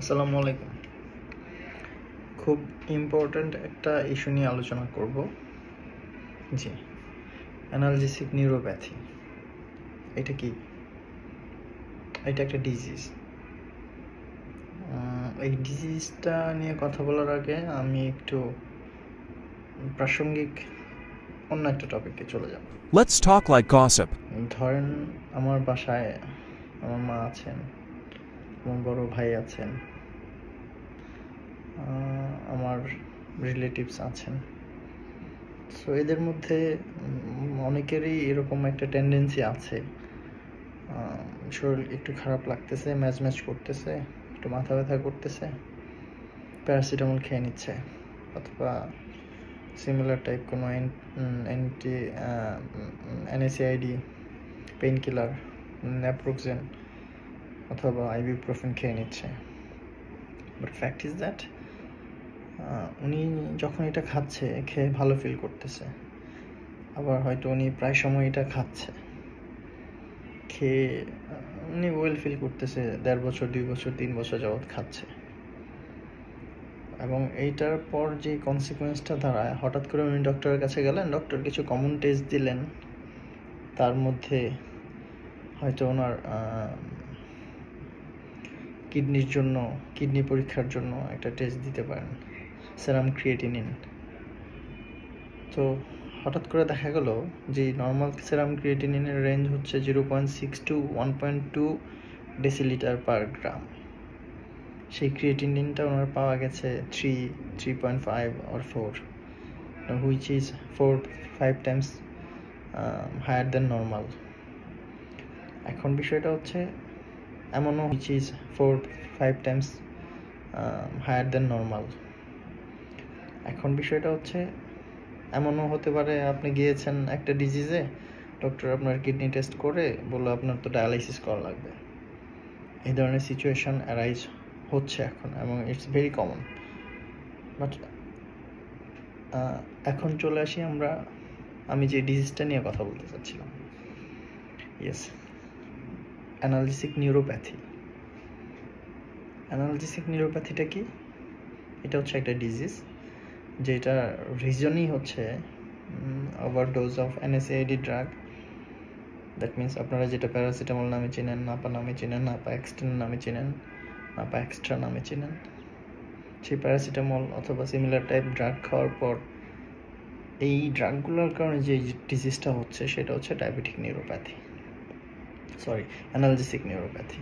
আসসালামু আলাইকুম। খুব ইম্পর্ট্যান্ট একটা ইস্যু নিয়ে আলোচনা করব। জি, অ্যানালজেসিক নিউরোপ্যাথি। এটা কি? এটা একটা ডিজিজ। এই ডিজিজটা নিয়ে কথা বলার আগে আমি একটু প্রাসঙ্গিক অন্য একটা টপিকে চলে যাব। Let's talk like gossip. ধরেন আমার বাসায় আমার মা আছেন, আমার বড় ভাই আছেন, আমার রিলেটিভস আছেন। সো এদের মধ্যে অনেকেরই এরকম একটা টেন্ডেন্সি আছে, শরীর একটু খারাপ লাগতেছে, ম্যাচ করতেছে, একটু মাথা ব্যথা করতেছে, প্যারাসিটামল খেয়ে নিচ্ছে, অথবা সিমিলার টাইপ কোনো anti NSAID pain killer, naproxen অথবা আইবুপ্রোফেন খেয়ে নিচ্ছে। বাট ফ্যাক্ট ইজ দ্যাট উনি যখন এটা খাচ্ছে, খেয়ে ভালো ফিল করতেছে, আবার হয়তো উনি প্রায় সময় এটা খাচ্ছে, খেয়ে উনি ওয়েল ফিল করতেছে, 1.5 বছর 2 বছর 3 বছর যাবৎ খাচ্ছে। এবং এইটার পর যে কনসিকুয়েন্সটা দাঁড়ায়, হঠাৎ করে উনি ডক্টরের কাছে গেলেন, ডক্টর কিছু কমন টেস্ট দিলেন, তার মধ্যে হয়তো ওনার কিডনির জন্য, কিডনি পরীক্ষার জন্য একটা টেস্ট দিতে পারেন, সেরাম ক্রিয়েটিনিন। তো হঠাৎ করে দেখা গেল যে নর্মাল সেরাম ক্রিয়েটিনিনের রেঞ্জ হচ্ছে 0.6 to 1.2 ডেসিলিটার পার গ্রাম। সেই ক্রিয়েটিনিনটা ওনার পাওয়া গেছে 3.5 or 4, which is 4-5 times higher than normal. এখন বিষয়টা হচ্ছে এমনও which is 4-5 times higher than normal. এখন বিষয়টা হচ্ছে এমনও হতে পারে আপনি গিয়েছেন একটা ডিজিজে, ডক্টর আপনার কিডনি টেস্ট করে বললো আপনার তো ডায়ালাইসিস করা লাগবে। এই ধরনের সিচুয়েশন অ্যারাইজ হচ্ছে এখন, এবং ইটস ভেরি কমন। বাট এখন চলে আসি আমি যে ডিজিজটা নিয়ে কথা বলতে চাচ্ছিলাম। Yes, analgesic neuropathy. অ্যানালজেসিক নিউরোপ্যাথিটা কি? এটা হচ্ছে একটা ডিজিজ যেটা রিজনই হচ্ছে overdose of NSAID drug. That means আপনারা যেটা প্যারাসিটামল নামে চেনেন, নাপা নামে চেনেন, নাপা এক্সটেন নামে চেনেন, নাপা এক্সট্রা নামে চেনেন, সেই প্যারাসিটামল অথবা সিমিলার টাইপ ড্রাগ খাওয়ার পর এই ড্রাগগুলোর কারণে যে ডিজিজটা হচ্ছে সেটা হচ্ছে ডায়াবেটিক নিউরোপ্যাথি, অ্যানালজেসিক নিউরোপ্যাথি।